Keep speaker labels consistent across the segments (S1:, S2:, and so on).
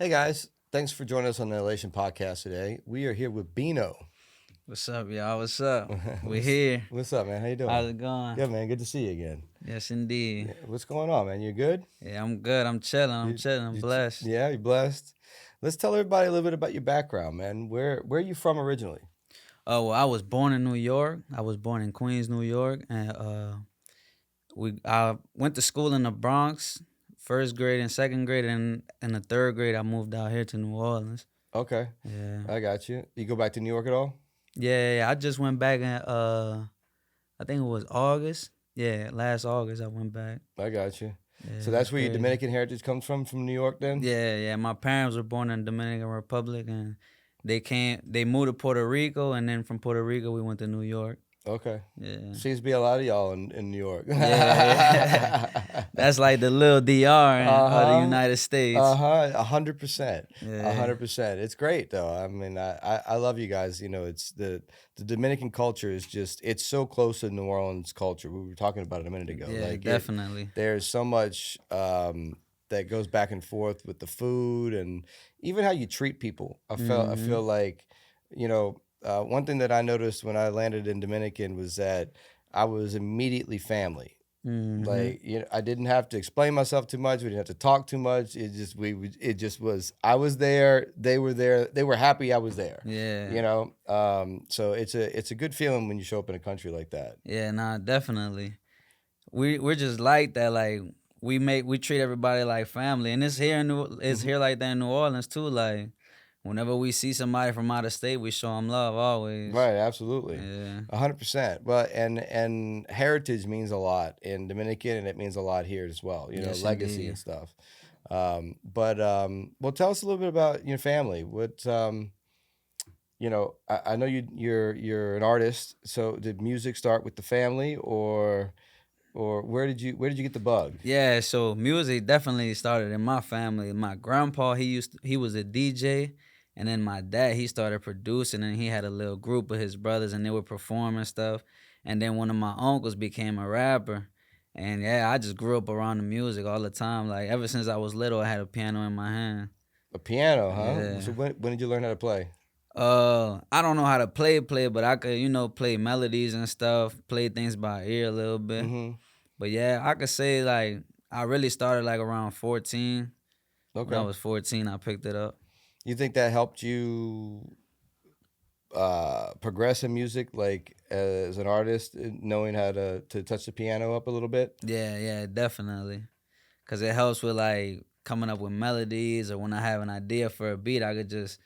S1: Hey guys, thanks for joining us on the Elation Podcast today. We are here with Beeno.
S2: What's up, y'all? What's up? We
S1: what's,
S2: here.
S1: what's up, man? How you
S2: How's
S1: doing?
S2: it going?
S1: Good, man. Good to see you again.
S2: Yes, indeed.
S1: Yeah, what's going on, man? You good?
S2: Yeah, I'm good. I'm chilling. I'm
S1: You,
S2: chilling. I'm blessed.
S1: yeah, you blessed. Let's tell everybody a little bit about your background, man. Where are you from originally?
S2: Oh, well, I was born in New York. I was born in Queens, New York, and I went to school in the Bronx, first grade and second grade, and in the third grade I moved out here to New Orleans.
S1: Okay,
S2: Yeah.
S1: I got you. You go back to New York at all?
S2: Yeah. I just went back in I think it was August. Yeah, last August I went back.
S1: I got you.
S2: Yeah,
S1: So
S2: that's
S1: that's where your
S2: crazy.
S1: Dominican heritage comes from New York, then?
S2: Yeah. My parents were born in Dominican Republic, and they moved to Puerto Rico, and then from Puerto Rico we went to New York.
S1: Okay.
S2: Yeah.
S1: Seems to be a lot of y'all in New York.
S2: Yeah. That's like the little DR of the
S1: Uh-huh.
S2: United States.
S1: 100%.
S2: Yeah.
S1: 100%. It's great though. I mean, I love you guys. You know, it's the Dominican culture is just it's so close to New Orleans culture. We were talking about it a minute ago.
S2: Yeah,
S1: Like
S2: definitely.
S1: there's so much that goes back and forth with the food and even how you treat people. I
S2: Hmm.
S1: feel like, you know, one thing that I noticed when I landed in Dominican was that I was immediately family.
S2: Hmm.
S1: Like, I didn't have to explain myself too much. We didn't have to talk too much. It just was. I was there. They were there. They were happy I was there.
S2: Yeah.
S1: So it's a good feeling when you show up in a country like that.
S2: Yeah, nah, definitely. We're just like that. Like we treat everybody like family, and it's
S1: Mhm.
S2: here like that in New Orleans too. Like whenever we see somebody from out of state, we show them love always.
S1: Right, absolutely,
S2: Yeah.
S1: 100%. But and heritage means a lot in Dominican, and it means a lot here as well.
S2: Yes,
S1: Legacy and
S2: indeed.
S1: stuff. Well, tell us a little bit about your family. I know you're an artist. So did music start with the family, or where did you get the bug?
S2: Yeah, so music definitely started in my family. My grandpa, he was a DJ, and then my dad, he started producing, and he had a little group of his brothers, and they would perform and stuff. And then one of my uncles became a rapper, and yeah, I just grew up around the music all the time. Like ever since I was little, I had a piano in my hand.
S1: A piano, huh? So
S2: Yeah.
S1: when did you learn how to play?
S2: I don't know how to play, but I could, play melodies and stuff, play things by ear a little bit.
S1: Mm-hmm.
S2: But yeah, I could say like I really started like around 14. When I
S1: Okay.
S2: was 14, I picked it up.
S1: You think that helped you progress in music, like as an artist, knowing how to touch the piano up a little bit?
S2: Yeah, definitely. Cause it helps with like coming up with melodies, or when I have an idea for a beat, I could just,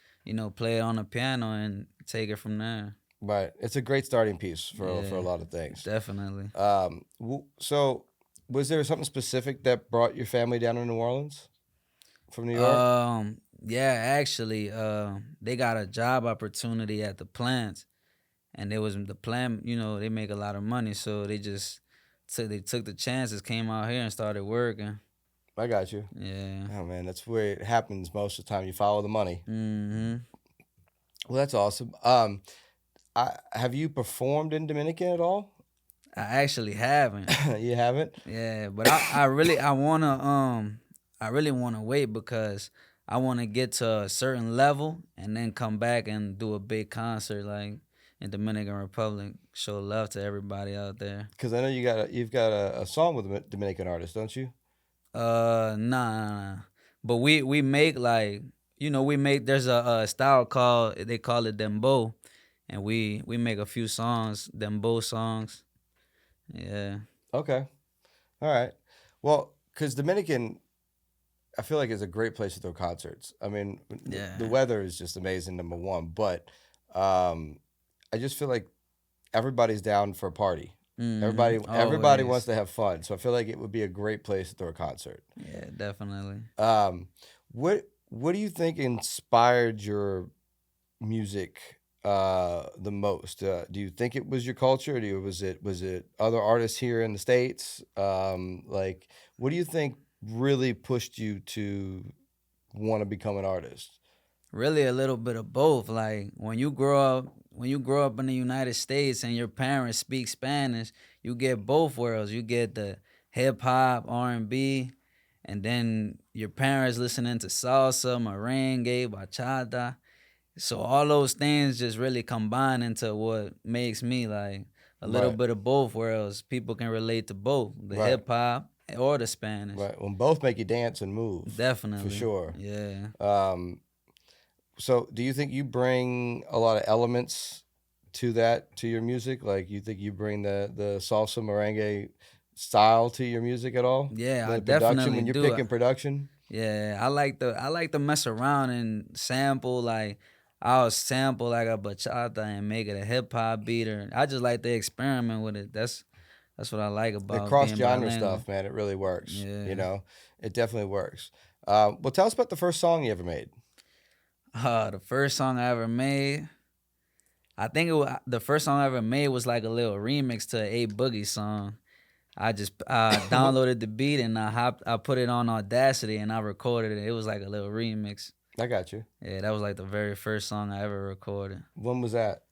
S2: play it on the piano and take it from there.
S1: Right. It's a great starting piece for a
S2: Yeah,
S1: lot of things.
S2: definitely.
S1: So was there something specific that brought your family down to New Orleans from New York?
S2: Yeah, actually, they got a job opportunity at the plants, and it was the plant. They make a lot of money, so they took the chances, came out here and started working.
S1: I got you.
S2: Yeah.
S1: Oh man, that's where it happens most of the time. You follow the money.
S2: Hmm.
S1: Well, that's awesome. Have you performed in Dominican at all?
S2: I actually haven't.
S1: You haven't?
S2: Yeah, but I really wanna wait because I wanna get to a certain level and then come back and do a big concert like in Dominican Republic. Show love to everybody out there.
S1: Because I know you've got a song with a Dominican artist, don't you?
S2: Nah. But we make like we make there's a style called they call it dembow, and we make a few songs, dembow songs. Yeah.
S1: Okay. All right. Well, because Dominican, I feel like is a great place to throw concerts. I mean, the
S2: Yeah.
S1: weather is just amazing, number one, but um, I just feel like everybody's down for a party. Everybody wants
S2: Always.
S1: to have fun, so I feel like it would be a great place to throw a concert.
S2: Yeah, definitely.
S1: Um, what do you think inspired your music the most? Do you think it was your culture? Was it other artists here in the states? Like, what do you think really pushed you to want to become an artist?
S2: Really a little bit of both. Like when you grow up in the United States and your parents speak Spanish, you get both worlds. You get the hip hop, R&B, and then your parents listening to salsa, merengue, bachata. So all those things just really combine into what makes me like a little
S1: Right,
S2: bit of both worlds. People can relate to both the
S1: right,
S2: hip hop or the Spanish.
S1: right. Well, both make you dance and move for
S2: Definitely.
S1: sure.
S2: Yeah.
S1: Um, so do you think you bring a lot of elements to that to your music? Like you think you bring the salsa merengue style to your music at all?
S2: Yeah, I
S1: The production
S2: definitely
S1: when you're
S2: do.
S1: picking production?
S2: Yeah, I like to mess around and sample like I'll sample like a bachata and make it a hip hop beat or I just like to experiment with it. That's what I like
S1: The
S2: about
S1: cross
S2: being
S1: genre
S2: bilingual.
S1: stuff, man, it really works. You
S2: Yeah.
S1: know, it definitely works. Well, tell us about the first song you ever made.
S2: The first song I ever made, I think the first song I ever made was like a little remix to a Boogie song. I just downloaded the beat and I put it on Audacity and I recorded it. It was like a little remix.
S1: I got you.
S2: Yeah, that was like the very first song I ever recorded.
S1: When was that?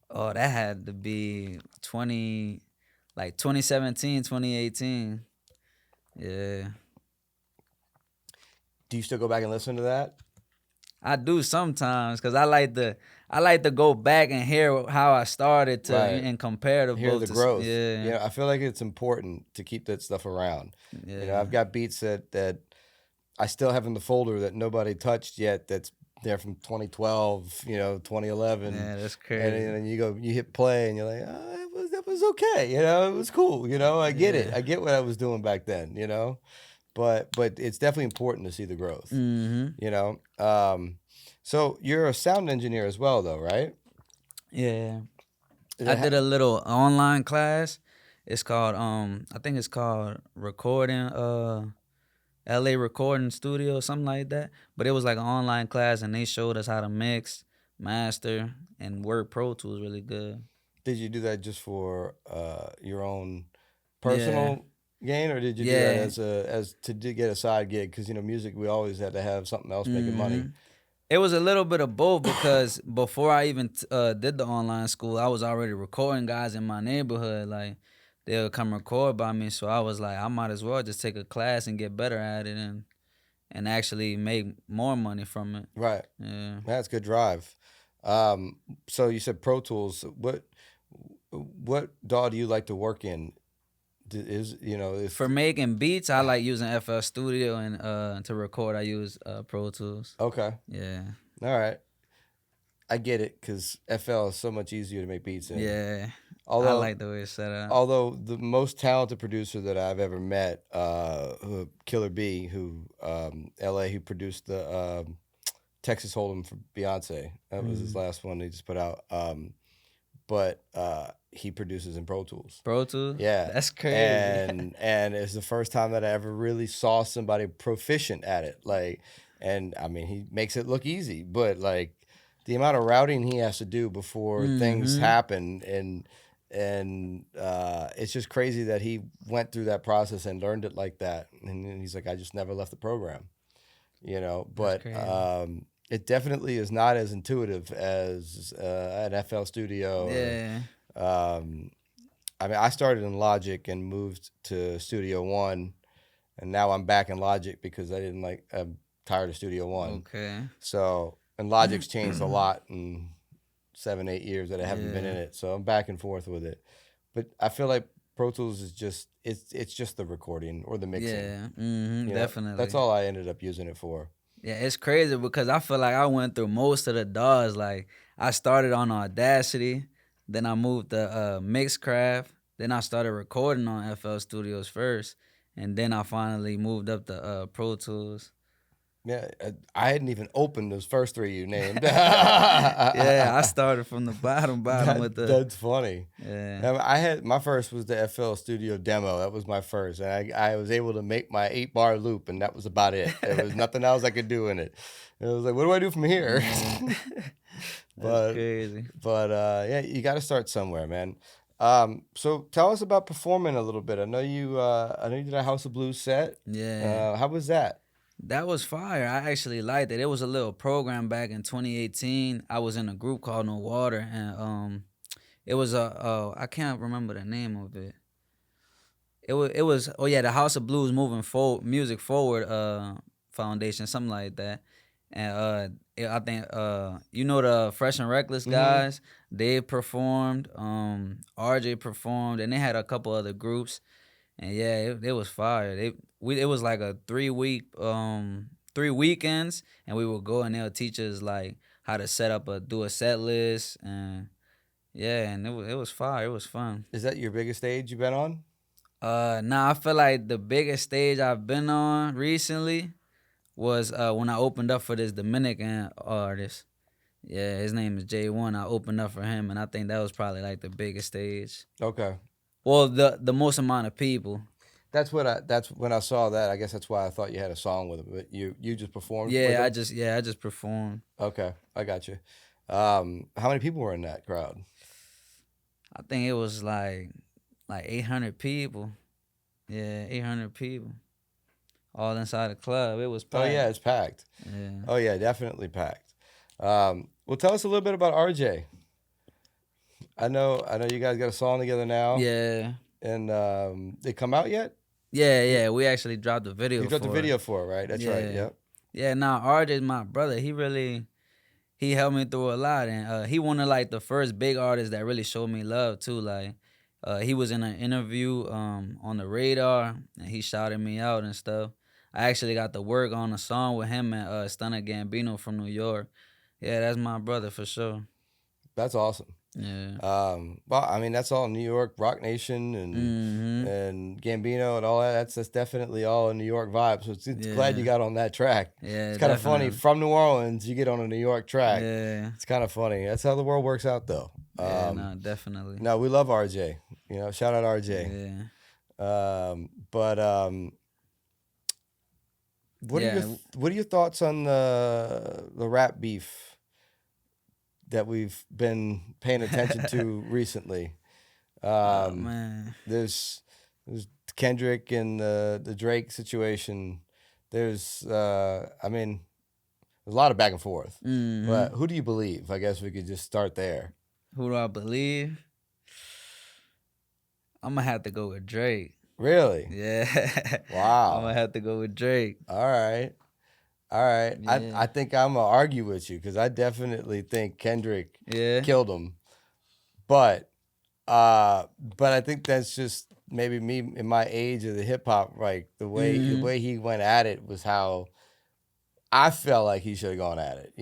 S2: Oh, that had to be 2017, 2018. Yeah.
S1: Do you still go back and listen to that?
S2: I do sometimes because I like to go back and hear how I started to
S1: Right.
S2: and compare the
S1: Hear
S2: both
S1: the
S2: to
S1: growth.
S2: yeah.
S1: I feel like it's important to keep that stuff around.
S2: Yeah.
S1: I've got beats that I still have in the folder that nobody touched yet. That's there from 2012, 2011,
S2: Yeah, that's
S1: and
S2: crazy.
S1: then you hit play, and you're like, oh, that was okay. It was cool. I get it.
S2: Yeah.
S1: I get what I was doing back then. But it's definitely important to see the growth.
S2: Mhm.
S1: You know. So you're a sound engineer as well, though, right?
S2: Yeah.
S1: Is
S2: I
S1: that
S2: did a little online class. It's called I think it's called recording LA recording studio, something like that. But it was like an online class and they showed us how to mix, master, and work Pro Tools really good.
S1: Did you do that just for your own
S2: Yeah.
S1: personal gain, or did you do that
S2: Yeah.
S1: as to get a side gig? Because music, we always had to have something else making money.
S2: hmm It was a little bit of both because before I even did the online school, I was already recording guys in my neighborhood. Like they'll come record by me, so I was like, I might as well just take a class and get better at it and actually make more money from it.
S1: Right,
S2: Yeah.
S1: that's good drive. So you said Pro Tools. What DAW do you like to work in? Is if
S2: For making beats, I like using FL Studio and to record, I use Pro Tools.
S1: okay,
S2: Yeah.
S1: all right, I get it because FL is so much easier to make beats in.
S2: Yeah. I
S1: Although
S2: like the way it's set up.
S1: although the most talented producer that I've ever met, Killer B, who LA, who produced the Texas Hold'em for Beyonce. That was his
S2: Mm.
S1: last one he just put out. But he produces in Pro Tools.
S2: Pro Tools?
S1: Yeah,
S2: That's crazy.
S1: and it's the first time that I ever really saw somebody proficient at it. Like, and I mean, he makes it look easy, but like the amount of routing he has to do before things
S2: hmm
S1: happen, and it's just crazy that he went through that process and learned it like that. And then he's like, I just never left the program,
S2: That's
S1: but
S2: crazy.
S1: it definitely is not as intuitive as an FL Studio or
S2: Yeah.
S1: um, I mean, I started in Logic and moved to Studio One, and now I'm back in Logic because I'm tired of Studio One.
S2: Okay.
S1: So, and Logic's changed a lot in 7, 8 years that I haven't been in
S2: Yeah.
S1: it. So I'm back and forth with it. But I feel like Pro Tools is it's just the recording or the mixing.
S2: Yeah.
S1: That's
S2: Definitely.
S1: all I ended up using it for.
S2: Yeah, it's crazy because I feel like I went through most of the DAWs. Like I started on Audacity, then I moved to Mixcraft, then I started recording on FL Studios first, and then I finally moved up to Pro Tools.
S1: Yeah, I hadn't even opened those first three you named.
S2: Yeah, I started from the bottom with the
S1: That's funny.
S2: yeah.
S1: I had my first was the FL Studio demo. That was my first, and I was able to make my 8-bar loop, and that was about it. There was nothing else I could do in it. It was like, what do I do from here?
S2: Yeah. That's
S1: but
S2: crazy.
S1: but yeah, you got to start somewhere, man. So tell us about performing a little bit. I know you did a House of Blues set.
S2: Yeah.
S1: How was that?
S2: That was fire. I actually liked it. It was a little program back in 2018. I was in a group called No Water, and it was I can't remember the name of it. It was oh yeah, the House of Blues moving forward music forward foundation, something like that. And I think the Fresh and Reckless
S1: Mhm.
S2: guys, they performed, RJ performed, and they had a couple other groups. And yeah, it was fire. It was like a 3 week 3 weekends, and we would go and they'll teach us like how to do a set list, and yeah, and it was fire. It was fun.
S1: Is that your biggest stage you've been on?
S2: Nah, I feel like the biggest stage I've been on recently was when I opened up for this Dominican artist. Yeah, his name is J1. I opened up for him, and I think that was probably like the biggest stage.
S1: Okay.
S2: Well, the most amount of people.
S1: That's when I saw that. I guess that's why I thought you had a song with him. But you just performed with
S2: Yeah,
S1: him?
S2: I just performed.
S1: Okay, I got you. How many people were in that crowd?
S2: I think it was like 800 people. Yeah, 800 people, all inside the club. It was
S1: Oh
S2: packed.
S1: yeah, it's packed.
S2: Yeah.
S1: Oh yeah, definitely packed. Well, tell us a little bit about RJ. I know you guys got a song together now,
S2: Yeah.
S1: and they come out yet?
S2: Yeah,
S1: You,
S2: yeah. We actually dropped the
S1: you
S2: video
S1: got the
S2: for it.
S1: video for it, right? That's right.
S2: Yeah.
S1: Yep.
S2: Yeah, now RJ's my brother. He helped me through a lot, and he one of like the first big artists that really showed me love too. Like he was in an interview on the radar, and he shouted me out and stuff. I actually got to work on a song with him and Stunner Gambino from New York. Yeah, that's my brother for sure.
S1: That's awesome.
S2: Yeah.
S1: Well, I mean, that's all New York, Rock Nation,
S2: Mhm.
S1: and Gambino and all that. That's definitely all a New York vibe. So it's glad you
S2: Yeah.
S1: got on that track.
S2: Yeah,
S1: It's kind of funny
S2: definitely.
S1: from New Orleans, you get on a New York track.
S2: Yeah.
S1: It's kind of funny. That's how the world works out, though.
S2: Yeah, no, definitely.
S1: No, we love RJ. Shout out RJ.
S2: Yeah.
S1: But
S2: Yeah.
S1: what are your thoughts on the rap beef that we've been paying attention to recently?
S2: Oh
S1: Um,
S2: man.
S1: there's Kendrick and the Drake situation. There's I mean, there's a lot of back and forth. But
S2: Mhm.
S1: who do you believe? I guess we could just start there.
S2: Who do I believe? I'm gonna have to go with Drake.
S1: Really?
S2: Yeah. I'm
S1: Wow.
S2: gonna have to go with Drake.
S1: All right. All right.
S2: Yeah.
S1: I think I'm gonna argue with you because I definitely think Kendrick
S2: Yeah.
S1: killed him. But but I think that's just maybe me in my age of the hip hop, like the
S2: Mhm.
S1: way he went at it was how I felt like he should have gone at it.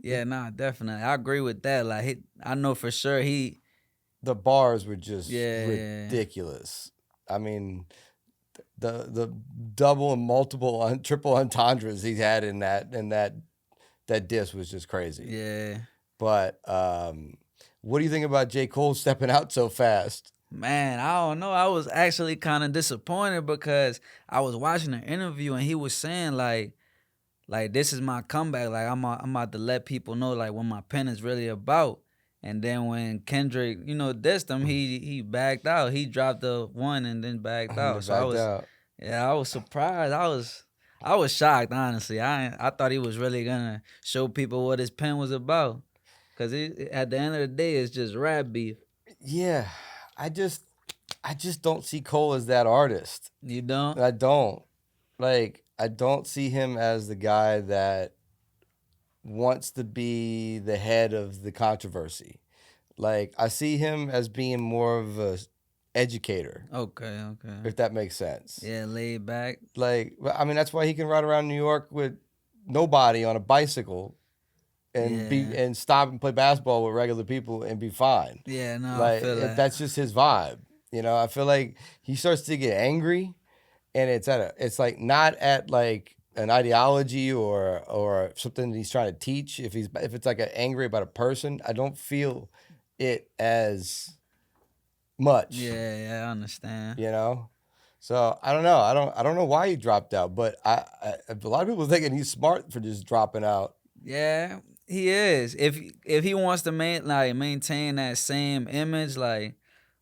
S2: Yeah, nah, definitely. I agree with that. Like I know for sure
S1: The bars were just
S2: yeah.
S1: ridiculous. I mean, the double and multiple triple entendres he had in that diss was just crazy.
S2: Yeah.
S1: But what do you think about J. Cole stepping out so fast?
S2: Man, I don't know. I was actually kind of disappointed because I was watching an interview and he was saying like this is my comeback. Like I'm about to let people know like what my pen is really about. And then when Kendrick, dissed him, he backed out. He dropped the one and then backed
S1: And they
S2: out. So I
S1: backed
S2: was
S1: out.
S2: yeah, I was surprised. I was shocked, honestly. I thought he was really gonna show people what his pen was about. Cause at the end of the day, it's just rap beef.
S1: Yeah, I just I just don't see Cole as that artist.
S2: You don't?
S1: I don't. Like, I don't see him as the guy that wants to be the head of the controversy. Like, I see him as being more of a educator,
S2: Okay, okay.
S1: if that makes sense.
S2: Yeah, laid back.
S1: Like, I mean, that's why he can ride around New York with nobody on a bicycle and
S2: Yeah.
S1: stop and play basketball with regular people and be fine.
S2: Yeah, no, I
S1: Like,
S2: feel that.
S1: that's just his vibe. I feel like he starts to get angry, and it's like not at like an ideology or something that he's trying to teach. If it's like angry about a person, I don't feel it as much.
S2: Yeah, yeah, I understand.
S1: You know. So I don't know. I don't know why he dropped out, but a lot of people thinking he's smart for just dropping out.
S2: Yeah, he is. If he wants to maintain that same image, like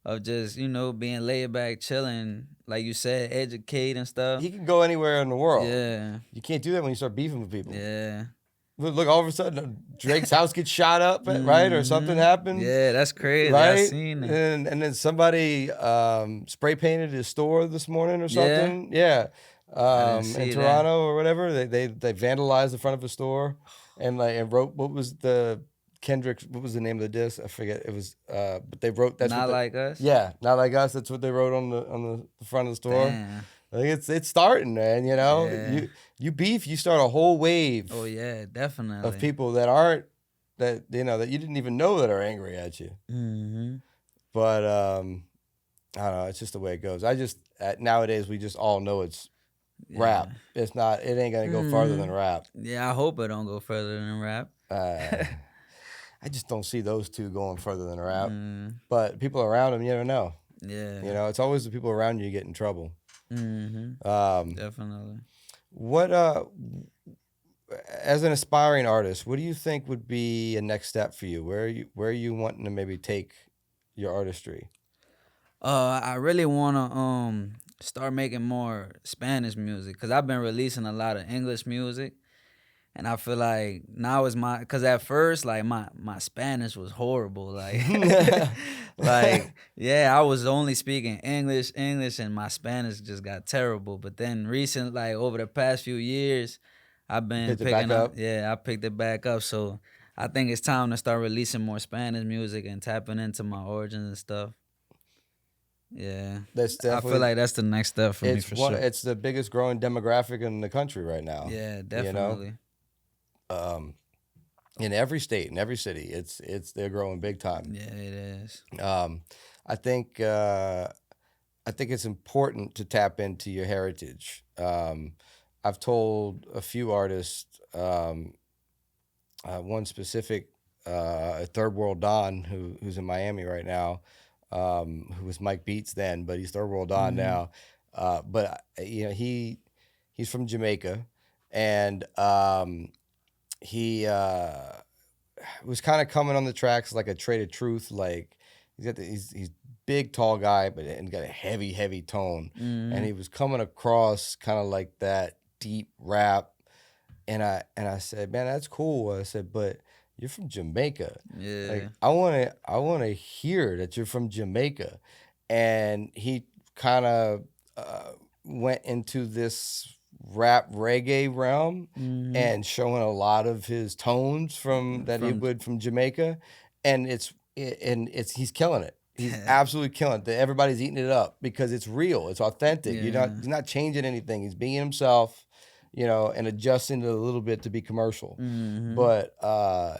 S2: of just being laid back, chilling, like you said, educate and stuff.
S1: He can go anywhere in the world.
S2: Yeah,
S1: You can't do that when you start beefing with people.
S2: yeah.
S1: look, all of a sudden, Drake's house gets shot up, right, or something
S2: Mm-hmm.
S1: happened,
S2: Yeah, that's crazy. I
S1: right?
S2: seen it.
S1: And then somebody spray painted his store this morning or
S2: Yeah,
S1: something. Yeah,
S2: I didn't
S1: in
S2: see that.
S1: Toronto or whatever. They vandalized the front of a store, and wrote what was the Kendrick. What was the name of the disc? I forget. It was. But they wrote that's what
S2: Not
S1: the
S2: like us.
S1: yeah, not like us. That's what they wrote on the front of the store.
S2: Damn.
S1: I think it's starting, man. You know,
S2: Yeah.
S1: you beef, you start a whole wave
S2: Oh yeah,
S1: of
S2: definitely.
S1: people that aren't that that you didn't even know that are angry at you.
S2: Mm-hmm.
S1: But I don't know. It's just the way it goes. Nowadays we just all know it's
S2: Yeah.
S1: rap. It's not. It ain't gonna go farther than
S2: Mm-hmm.
S1: rap.
S2: Yeah, I hope it don't go further than rap.
S1: Uh, I just don't see those two going further than rap.
S2: Mm,
S1: But people around them, you never know.
S2: yeah.
S1: It's always the people around you get in trouble.
S2: Mm-hmm.
S1: Um,
S2: Definitely.
S1: what as an aspiring artist, what do you think would be a next step for you? Where are you wanting to maybe take your artistry?
S2: I really wanna start making more Spanish music because I've been releasing a lot of English music, and I feel like now is my because at first like my Spanish was horrible like yeah I was only speaking English and my Spanish just got terrible. But then recent like over the past few years, I've been
S1: Picked it back
S2: picking up.
S1: up.
S2: Yeah, I picked it back up. So I think it's time to start releasing more Spanish music and tapping into my origins and stuff. Yeah,
S1: That's
S2: I feel
S1: definitely
S2: like that's the next step for me for sure.
S1: it's the biggest growing demographic in the country right now.
S2: Yeah,
S1: You know,
S2: definitely.
S1: um, in every state, in every city, they're growing big time.
S2: Yeah, it is.
S1: Um, I think it's important to tap into your heritage. I've told a few artists, one specific, Third World Don, who's in Miami right now, who was Mike Beats then, but he's Third World Don
S2: Mm-hmm.
S1: now. But he's from Jamaica, and he was kind of coming on the tracks like a Trait of Truth. Like he's big, tall guy, and got a heavy tone, and
S2: Mm-hmm.
S1: he was coming across kind of like that deep rap. And I said, man, that's cool. I said, but you're from Jamaica.
S2: Yeah.
S1: Like I wanna hear that you're from Jamaica. And he kind of went into this rap reggae realm
S2: Mm-hmm.
S1: and showing a lot of his tones from that he
S2: From
S1: would from Jamaica, and it's he's killing it. He's absolutely killing it. Everybody's eating it up because it's real. It's authentic.
S2: yeah.
S1: He's not changing anything. He's being himself, and adjusting it a little bit to be commercial.
S2: Mm-hmm.
S1: But I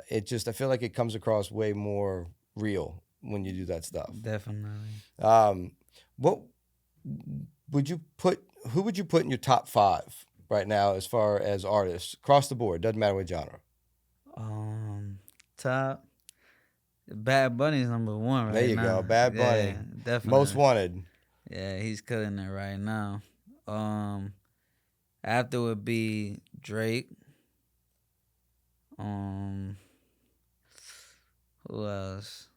S1: feel like it comes across way more real when you do that stuff.
S2: Definitely.
S1: Um, what would you put? Who would you put in your top 5 right now as far as artists across the board? Doesn't matter what genre.
S2: Top Bad Bunny's number one
S1: There
S2: right
S1: you go,
S2: now.
S1: Bad
S2: Yeah,
S1: Bunny, most
S2: definitely.
S1: wanted.
S2: Yeah, he's killing it right now. After would be Drake. Um, who else?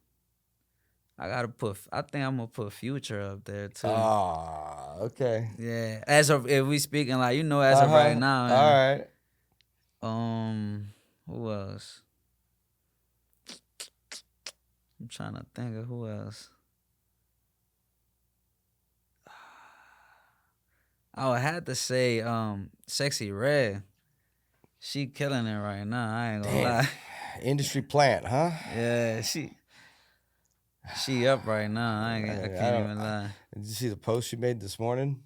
S2: I think I'm gonna put Future up there too.
S1: Ah, okay.
S2: Yeah, as of if we speaking like as of right now,
S1: All
S2: and
S1: right.
S2: who else? I'm trying to think of who else. I had to say Sexy Red. She killing it right now. I ain't gonna
S1: Damn.
S2: lie.
S1: Industry plant, huh?
S2: Yeah, she up right now. I can't even lie.
S1: Did you see the post she made this morning?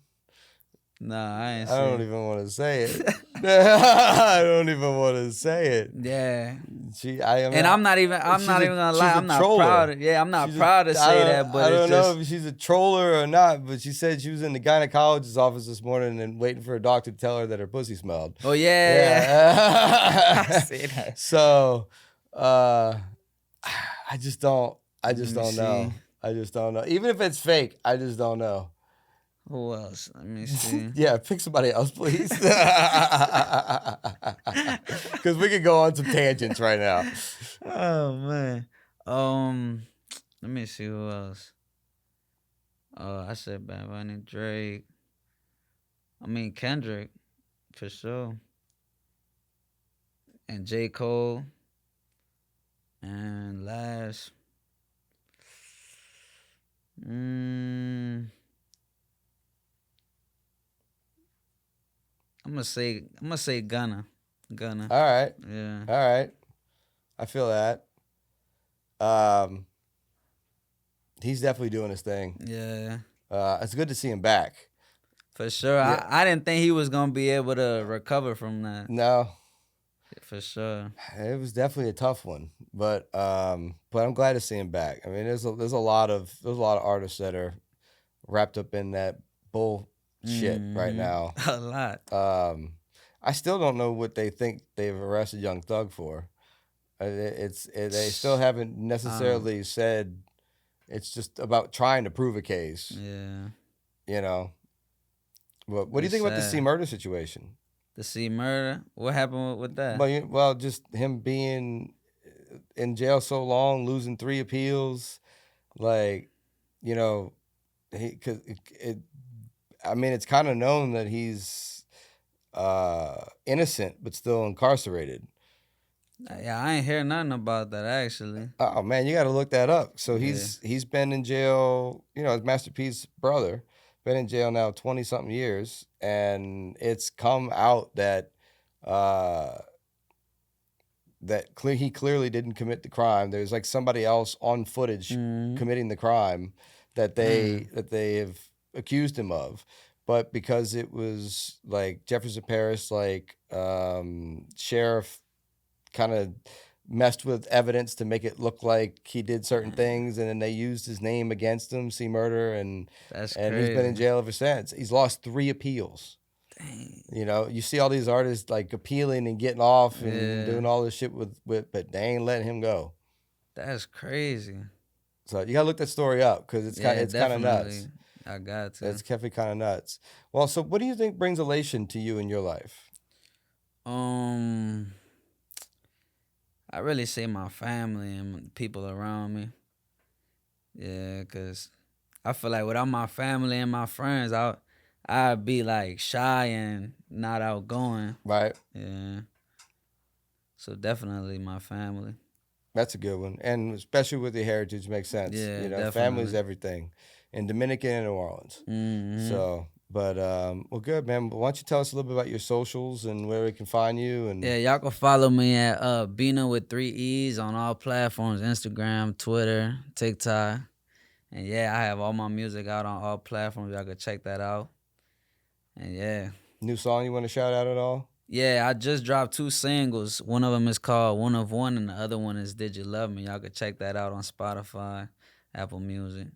S2: Nah, I ain't
S1: I don't
S2: see.
S1: even want to say it. I don't even want to say it.
S2: Yeah.
S1: I mean,
S2: I'm not even gonna lie.
S1: she's a
S2: I'm not
S1: troller.
S2: proud of, yeah, I'm not
S1: She's
S2: proud to say that, but
S1: I
S2: it's
S1: don't know
S2: just
S1: if she's a troller or not, but she said she was in the gynecologist's office this morning and waiting for a doctor to tell her that her pussy smelled.
S2: oh yeah. I
S1: Yeah.
S2: see that.
S1: So, I just don't. I just
S2: Let me
S1: don't know.
S2: see.
S1: I just don't know. Even if it's fake, I just don't know.
S2: Who else? Let me see.
S1: Yeah, pick somebody else, please. Because we could go on some tangents right now.
S2: Oh man. Let me see who else. Oh, I said Bad Bunny, Drake. I mean Kendrick, for sure. and J. Cole. And last, mm, I'm gonna say Gunna. Gunna.
S1: All right.
S2: Yeah.
S1: All right. I feel that. Um, he's definitely doing his thing.
S2: Yeah.
S1: It's good to see him back.
S2: For sure.
S1: Yeah.
S2: I didn't think he was gonna be able to recover from that.
S1: No,
S2: For sure.
S1: it was definitely a tough one, but I'm glad to see him back. I mean, there's a lot of artists that are wrapped up in that bullshit right now.
S2: A lot.
S1: I still don't know what they think they've arrested Young Thug for. They still haven't necessarily said. It's just about trying to prove a case,
S2: Yeah.
S1: you know. What do you
S2: It's
S1: think about the C
S2: sad.
S1: Murder situation?
S2: The C murder. What happened with that?
S1: Well, just him being in jail so long, losing 3 appeals, like, you know, cause I mean, it's kind of known that he's innocent but still incarcerated.
S2: Yeah, I ain't hear nothing about that actually.
S1: Oh man, you got to look that up. So
S2: Yeah.
S1: he's been in jail. You know, his Master P's brother been in jail now 20 something years, and it's come out that uh, he clearly didn't commit the crime. There's like somebody else on footage committing the crime that they have accused him of, but because it was like Jefferson Parish, like sheriff kind of messed with evidence to make it look like he did certain things, and then they used his name against him, C Murder, and
S2: That's
S1: he's been in
S2: crazy.
S1: jail ever since. He's lost 3 appeals.
S2: Dang.
S1: You know, you see all these artists like appealing and getting off and
S2: Yeah.
S1: doing all this shit with, but they ain't letting him go.
S2: That's crazy.
S1: So you gotta look that story up because it's
S2: Yeah,
S1: kind of nuts.
S2: definitely. I got to.
S1: It's definitely kind of nuts. Well, so what do you think brings elation to you in your life?
S2: Um, I really say my family and people around me. Yeah, cause I feel like without my family and my friends, I'd be like shy and not outgoing.
S1: Right.
S2: Yeah. So definitely my family.
S1: That's a good one, and especially with the heritage, makes sense.
S2: Yeah,
S1: You know,
S2: definitely.
S1: family's everything, in Dominican and New Orleans. So, but well, good man. Why don't you tell us a little bit about your socials and where we can find you? And
S2: Yeah, y'all can follow me at Beeno with 3 E's on all platforms: Instagram, Twitter, TikTok. And yeah, I have all my music out on all platforms. Y'all can check that out. And yeah.
S1: new song you want to shout out at all?
S2: Yeah, I just dropped 2 singles. One of them is called One of One, and the other one is Did You Love Me? Y'all can check that out on Spotify, Apple Music.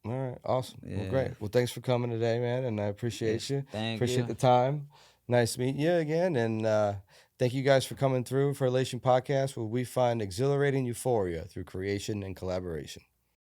S1: All right, awesome. Well,
S2: Yeah.
S1: great. Well, thanks for coming today, man, and I appreciate
S2: Yes,
S1: you.
S2: thank
S1: Appreciate
S2: you.
S1: the time. Nice meeting you again, and thank you guys for coming through for Elation Podcast, where we find exhilarating euphoria through creation and collaboration.